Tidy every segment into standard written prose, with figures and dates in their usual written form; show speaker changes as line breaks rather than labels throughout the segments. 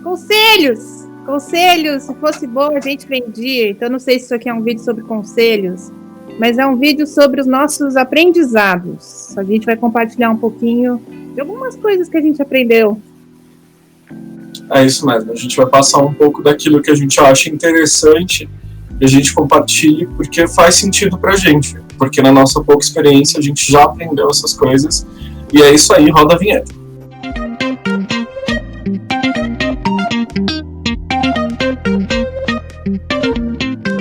Conselhos! Conselhos, se fosse bom a gente vendia. Então não sei se isso aqui é um vídeo sobre conselhos, mas é um vídeo sobre os nossos aprendizados. A gente vai compartilhar um pouquinho de algumas coisas que a gente aprendeu.
É isso mesmo, a gente vai passar um pouco daquilo que a gente acha interessante e a gente compartilha porque faz sentido pra gente, porque na nossa pouca experiência a gente já aprendeu essas coisas e é isso aí, roda a vinheta.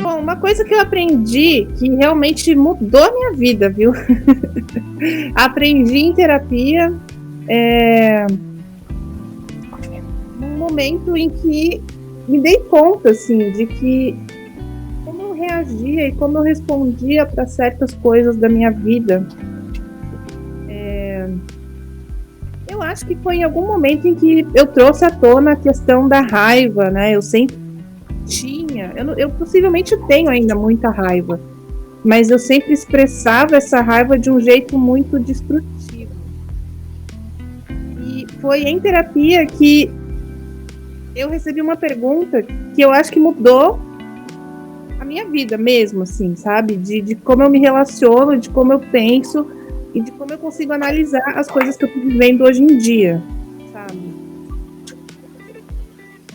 Bom, uma coisa que eu aprendi que realmente mudou a minha vida, viu? Aprendi em terapia num momento em que me dei conta, assim, de que como eu reagia e como eu respondia para certas coisas da minha vida. Eu acho que foi em algum momento em que eu trouxe à tona a questão da raiva, né? Eu sempre tinha, eu possivelmente tenho ainda muita raiva, mas eu sempre expressava essa raiva de um jeito muito destrutivo. E foi em terapia que eu recebi uma pergunta que eu acho que mudou a minha vida mesmo, assim, sabe? De como eu me relaciono, de como eu penso e de como eu consigo analisar as coisas que eu tô vivendo hoje em dia, sabe?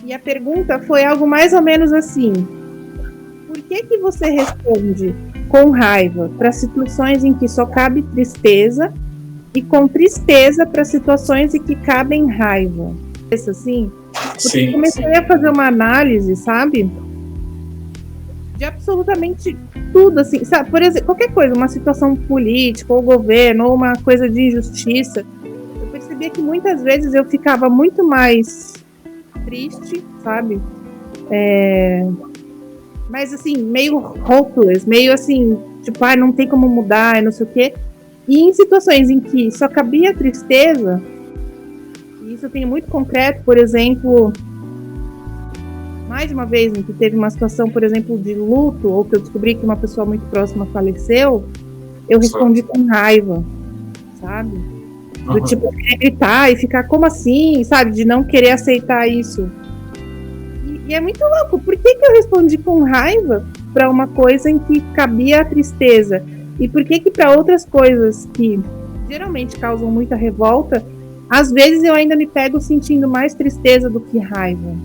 E a pergunta foi algo mais ou menos assim: por que você responde com raiva para situações em que só cabe tristeza e com tristeza para situações em que cabem raiva? Isso assim? Porque eu comecei a fazer uma análise, sabe? De absolutamente tudo, assim, sabe? Por exemplo, qualquer coisa, uma situação política, ou governo, ou uma coisa de injustiça, eu percebia que muitas vezes eu ficava muito mais triste, sabe? Mas assim, meio hopeless, meio assim, tipo, não tem como mudar, não sei o quê. E em situações em que só cabia tristeza, e isso eu tenho muito concreto, por exemplo, mais de uma vez em que teve uma situação, por exemplo, de luto, ou que eu descobri que uma pessoa muito próxima faleceu, eu respondi com raiva, sabe? Do tipo, querer gritar e ficar, como assim, sabe? De não querer aceitar isso. E é muito louco, por que eu respondi com raiva para uma coisa em que cabia a tristeza? E por que para outras coisas que geralmente causam muita revolta, às vezes eu ainda me pego sentindo mais tristeza do que raiva?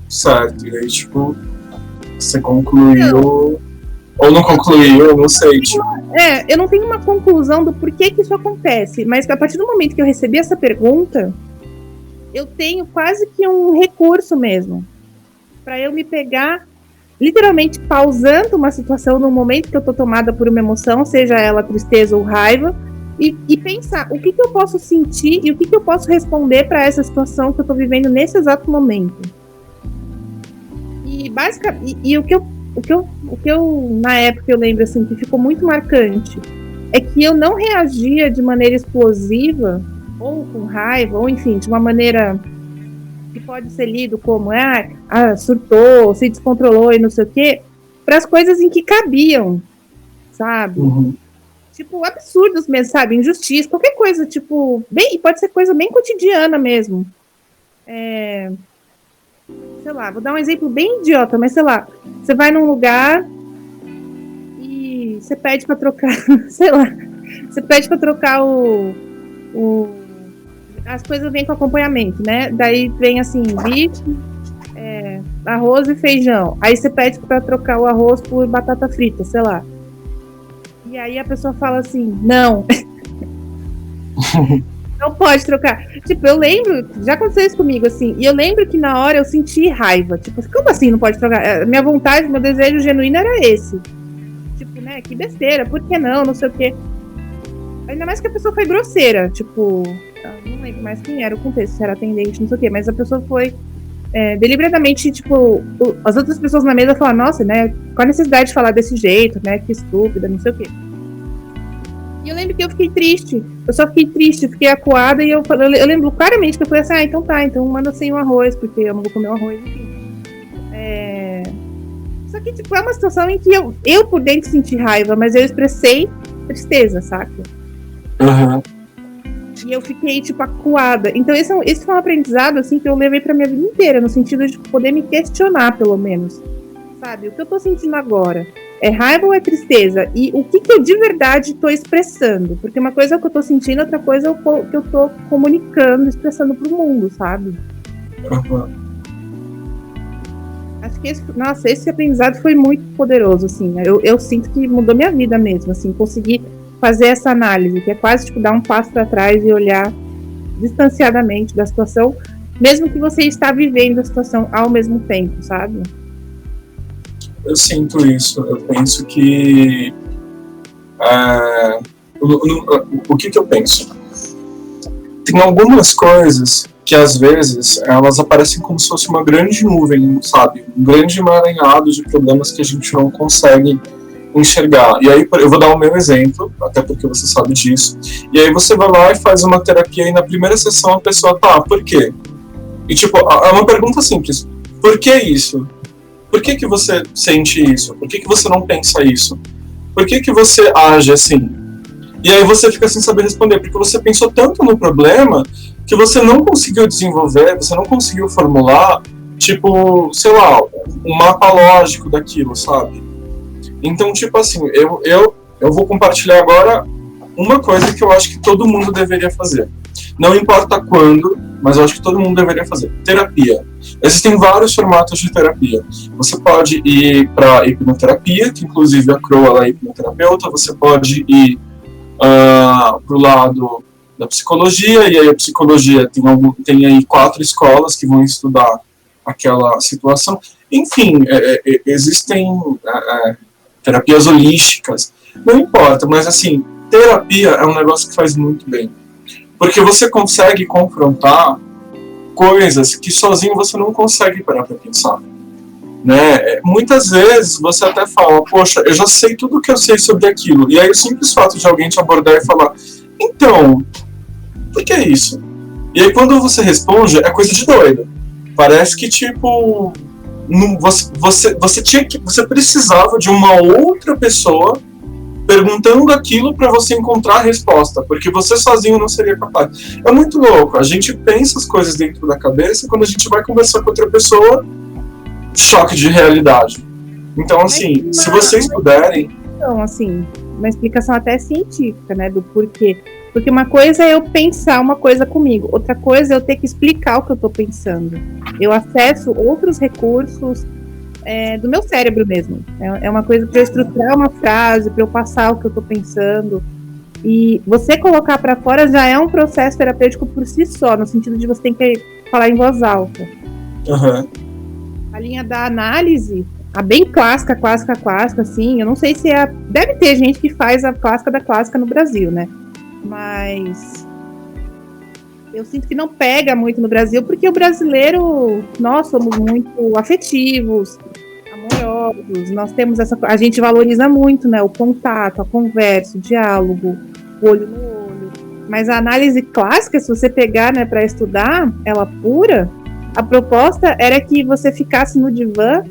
Certo, e aí, tipo, você concluiu ou não concluiu, eu não sei, tipo.
Eu não tenho uma conclusão do porquê que isso acontece, mas a partir do momento que eu recebi essa pergunta, eu tenho quase que um recurso mesmo, para eu me pegar, literalmente pausando uma situação no momento que eu tô tomada por uma emoção, seja ela tristeza ou raiva, e pensar o que eu posso sentir e o que eu posso responder para essa situação que eu tô vivendo nesse exato momento. E basicamente, o que eu na época eu lembro assim que ficou muito marcante é que eu não reagia de maneira explosiva ou com raiva, ou enfim, de uma maneira que pode ser lido como surtou, se descontrolou e não sei o quê, para as coisas em que cabiam, sabe? Tipo, absurdos mesmo, sabe? Injustiça, qualquer coisa, tipo, pode ser coisa bem cotidiana mesmo. Sei lá, vou dar um exemplo bem idiota, mas sei lá, você vai num lugar e você pede pra trocar, sei lá, você pede pra trocar as coisas vêm com acompanhamento, né? Daí vem assim, bife, arroz e feijão. Aí você pede pra trocar o arroz por batata frita, sei lá. E aí a pessoa fala assim, não. Não pode trocar. Tipo, eu lembro, já aconteceu isso comigo, assim, e eu lembro que na hora eu senti raiva. Tipo, como assim não pode trocar? Minha vontade, meu desejo genuíno era esse. Tipo, né, que besteira, por que não? Não sei o quê. Ainda mais que a pessoa foi grosseira. Tipo, não lembro mais quem era o contexto, se era atendente, não sei o quê, mas a pessoa foi deliberadamente, tipo, as outras pessoas na mesa falaram, nossa, né, qual a necessidade de falar desse jeito, né, que estúpida, não sei o quê. E eu lembro que eu fiquei triste. Eu só fiquei triste, fiquei acuada e eu lembro claramente que eu falei assim, então manda sem o arroz, porque eu não vou comer o arroz, enfim. Só que, tipo, é uma situação em que eu por dentro senti raiva, mas eu expressei tristeza, saca?
Uhum.
E eu fiquei, tipo, acuada. Então esse foi um aprendizado, assim, que eu levei pra minha vida inteira, no sentido de poder me questionar, pelo menos. Sabe, o que eu tô sentindo agora? É raiva ou é tristeza? E o que eu de verdade tô expressando? Porque uma coisa é o que eu tô sentindo, outra coisa é o que eu tô comunicando, expressando pro mundo, sabe?
Uhum.
Acho que esse aprendizado foi muito poderoso, assim. Eu sinto que mudou minha vida mesmo, assim, conseguir fazer essa análise, que é quase tipo dar um passo para trás e olhar distanciadamente da situação, mesmo que você está vivendo a situação ao mesmo tempo, sabe?
Eu sinto isso. Eu penso que o que eu penso? Tem algumas coisas que às vezes elas aparecem como se fosse uma grande nuvem, sabe? Um grande emaranhado de problemas que a gente não consegue enxergar. E aí eu vou dar o meu exemplo, até porque você sabe disso. E aí você vai lá e faz uma terapia e na primeira sessão a pessoa tá, por quê? E tipo, é uma pergunta simples. Por que isso? Por que você sente isso? Por que você não pensa isso? Por que você age assim? E aí você fica sem saber responder, porque você pensou tanto no problema que você não conseguiu desenvolver, você não conseguiu formular, tipo, sei lá, um mapa lógico daquilo, sabe? Então, tipo assim, eu vou compartilhar agora uma coisa que eu acho que todo mundo deveria fazer. Não importa quando, mas eu acho que todo mundo deveria fazer. Terapia. Existem vários formatos de terapia. Você pode ir para hipnoterapia, que inclusive a Crow ela é hipnoterapeuta. Você pode ir para o lado da psicologia, e aí a psicologia tem aí 4 escolas que vão estudar aquela situação. Enfim, existem terapias holísticas, não importa, mas assim, terapia é um negócio que faz muito bem. Porque você consegue confrontar coisas que sozinho você não consegue parar para pensar. Né? Muitas vezes você até fala, poxa, eu já sei tudo o que eu sei sobre aquilo. E aí o simples fato de alguém te abordar e falar, então, por que isso? E aí quando você responde, é coisa de doido. Parece que tipo, você precisava de uma outra pessoa perguntando aquilo para você encontrar a resposta, porque você sozinho não seria capaz. É muito louco, a gente pensa as coisas dentro da cabeça e quando a gente vai conversar com outra pessoa, choque de realidade. Então, assim, se vocês puderem...
Então, assim, uma explicação até científica, né, do porquê. Porque uma coisa é eu pensar uma coisa comigo, outra coisa é eu ter que explicar o que eu tô pensando. Eu acesso outros recursos do meu cérebro mesmo. É uma coisa para eu estruturar uma frase, para eu passar o que eu tô pensando. E você colocar para fora já é um processo terapêutico por si só, no sentido de você ter que falar em voz alta.
Uhum.
A linha da análise, a bem clássica, assim, eu não sei se deve ter gente que faz a clássica da clássica no Brasil, né? Mas eu sinto que não pega muito no Brasil, porque o brasileiro, nós somos muito afetivos, amorosos, nós temos a gente valoriza muito, né, o contato, a conversa, o diálogo, o olho no olho. Mas a análise clássica, se você pegar, né, para estudar, ela pura, a proposta era que você ficasse no divã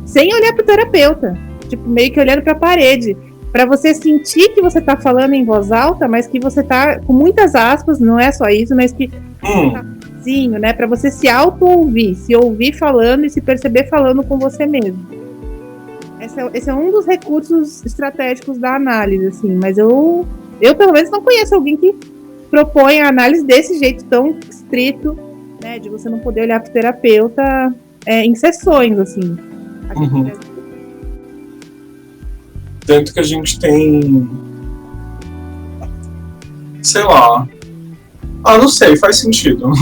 sem olhar para o terapeuta, tipo, meio que olhando para a parede, para você sentir que você está falando em voz alta, mas que você está com muitas aspas, não é só isso, mas que você tá sozinho, né, para você se auto-ouvir, se ouvir falando e se perceber falando com você mesmo. Esse é um dos recursos estratégicos da análise, assim, mas eu pelo menos não conheço alguém que propõe a análise desse jeito tão estrito, né, de você não poder olhar para o terapeuta em sessões, assim.
Uhum. Tanto que a gente tem, sei lá, não sei, faz sentido.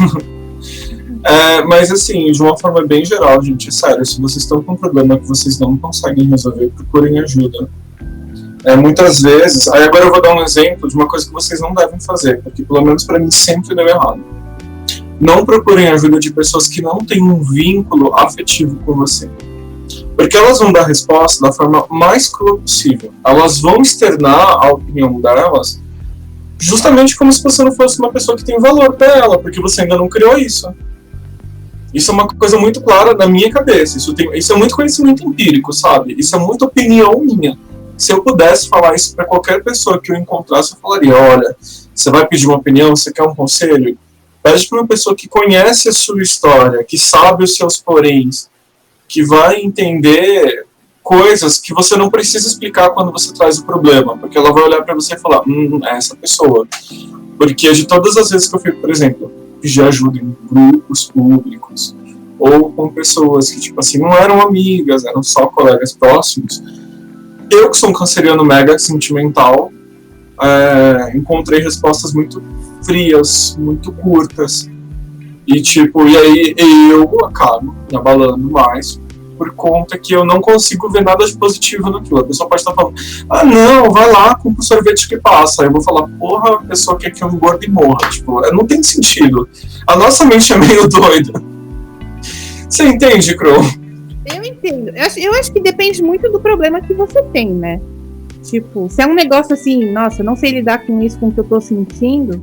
Mas assim, de uma forma bem geral, gente, sério, se vocês estão com um problema que vocês não conseguem resolver, procurem ajuda. Muitas vezes, aí agora eu vou dar um exemplo de uma coisa que vocês não devem fazer, porque pelo menos para mim sempre deu errado. Não procurem ajuda de pessoas que não têm um vínculo afetivo com você. Porque elas vão dar resposta da forma mais crua possível. Elas vão externar a opinião delas justamente como se você não fosse uma pessoa que tem valor para ela, porque você ainda não criou isso. Isso é uma coisa muito clara na minha cabeça. Isso é muito conhecimento empírico, sabe? Isso é muita opinião minha. Se eu pudesse falar isso para qualquer pessoa que eu encontrasse, eu falaria, olha, você vai pedir uma opinião, você quer um conselho? Pede para uma pessoa que conhece a sua história, que sabe os seus poréns, que vai entender coisas que você não precisa explicar quando você traz o problema, porque ela vai olhar para você e falar, é essa pessoa. Porque de todas as vezes que eu fui, por exemplo, pedir ajuda em grupos públicos, ou com pessoas que, tipo assim, não eram amigas, eram só colegas próximos, eu, que sou um canceriano mega sentimental, encontrei respostas muito frias, muito curtas. E tipo, e aí eu acabo me abalando mais por conta que eu não consigo ver nada de positivo naquilo. A pessoa pode estar falando, não, vai lá, compra o sorvete que passa. Aí eu vou falar, porra, a pessoa quer que eu engorde e morra. Tipo, não tem sentido. A nossa mente é meio doida. Você entende, Crow?
Eu entendo. Eu acho que depende muito do problema que você tem, né? Tipo, se é um negócio assim, nossa, eu não sei lidar com isso, com o que eu tô sentindo,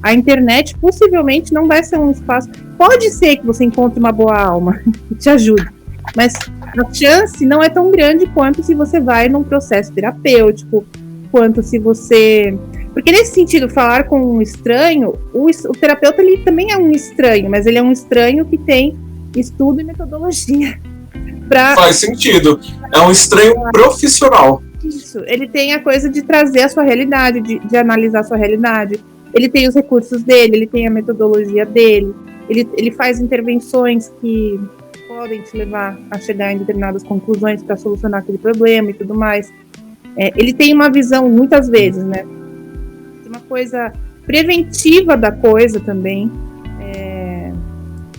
a internet possivelmente não vai ser um espaço. Pode ser que você encontre uma boa alma que te ajude, mas a chance não é tão grande quanto se você vai num processo terapêutico, quanto se você... Porque nesse sentido, falar com um estranho, o terapeuta ele também é um estranho, mas ele é um estranho que tem estudo e metodologia.
Faz sentido. É um estranho profissional.
Isso. Ele tem a coisa de trazer a sua realidade, de analisar a sua realidade. Ele tem os recursos dele, ele tem a metodologia dele. Ele faz intervenções que podem te levar a chegar em determinadas conclusões para solucionar aquele problema e tudo mais. Ele tem uma visão, muitas vezes, né? Uma coisa preventiva da coisa também.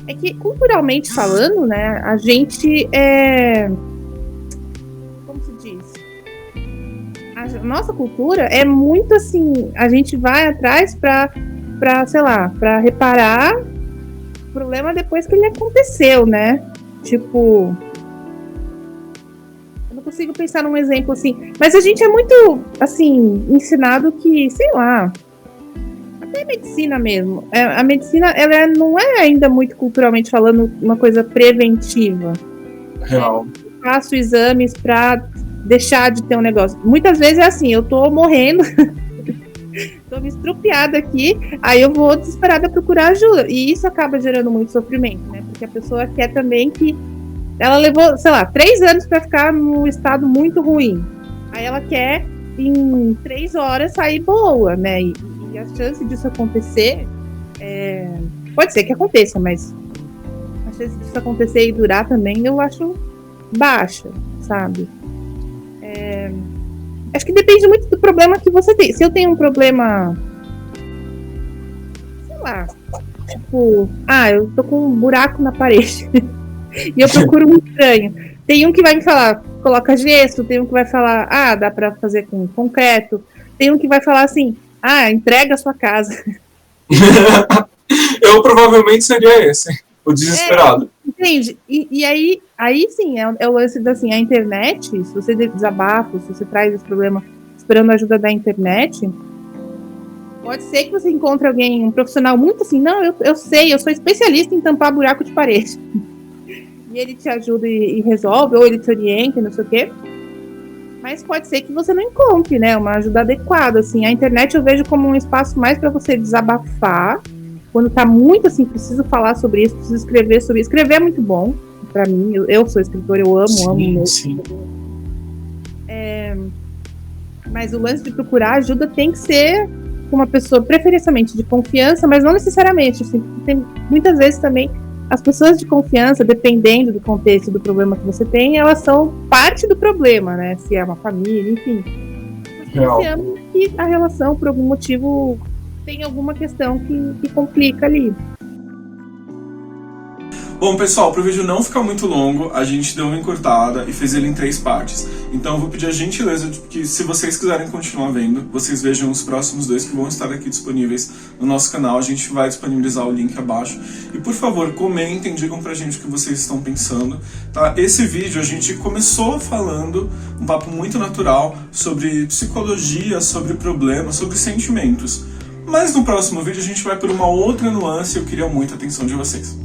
É que, culturalmente falando, né, a gente como se diz? A nossa cultura é muito assim, a gente vai atrás pra sei lá, pra reparar o problema depois que ele aconteceu, né? Tipo, eu não consigo pensar num exemplo assim, mas a gente é muito, assim, ensinado que, sei lá, até a medicina mesmo. A medicina, ela não é ainda muito culturalmente falando uma coisa preventiva.
Real.
Eu faço exames pra deixar de ter um negócio. Muitas vezes é assim, eu tô morrendo, tô me estrupiada aqui, aí eu vou desesperada procurar ajuda. E isso acaba gerando muito sofrimento, né? Porque a pessoa quer também que... Ela levou, sei lá, 3 anos pra ficar num estado muito ruim. Aí ela quer, em 3 horas, sair boa, né? E a chance disso acontecer, pode ser que aconteça, mas a chance disso acontecer e durar também eu acho baixa, sabe? Acho que depende muito do problema que você tem. Se eu tenho um problema, sei lá, tipo, eu tô com um buraco na parede e eu procuro um estranho. Tem um que vai me falar, coloca gesso, tem um que vai falar, dá pra fazer com concreto, tem um que vai falar assim, entrega a sua casa.
Eu provavelmente seria esse, o desesperado.
Entende? E aí sim, é o lance da assim, a internet, se você desabafa, se você traz esse problema esperando a ajuda da internet, pode ser que você encontre alguém, um profissional muito assim, não, eu sei, eu sou especialista em tampar buraco de parede. E ele te ajuda e resolve, ou ele te orienta, não sei o quê. Mas pode ser que você não encontre, né, uma ajuda adequada, assim. A internet eu vejo como um espaço mais para você desabafar, quando tá muito assim, preciso falar sobre isso, preciso escrever sobre isso. Escrever é muito bom, para mim, eu sou escritora, eu amo mesmo.
Sim.
Mas o lance de procurar ajuda tem que ser com uma pessoa preferencialmente de confiança, mas não necessariamente, assim, tem muitas vezes também as pessoas de confiança, dependendo do contexto do problema que você tem, elas são parte do problema, né? Se é uma família, enfim. Você ama que a relação, por algum motivo, tem alguma questão que complica ali.
Bom, pessoal, para o vídeo não ficar muito longo, a gente deu uma encurtada e fez ele em 3 partes. Então eu vou pedir a gentileza de que, se vocês quiserem continuar vendo, vocês vejam os próximos 2 que vão estar aqui disponíveis no nosso canal. A gente vai disponibilizar o link abaixo. E por favor, comentem, digam pra gente o que vocês estão pensando. Tá? Esse vídeo a gente começou falando um papo muito natural sobre psicologia, sobre problemas, sobre sentimentos. Mas no próximo vídeo a gente vai por uma outra nuance e eu queria muito a atenção de vocês.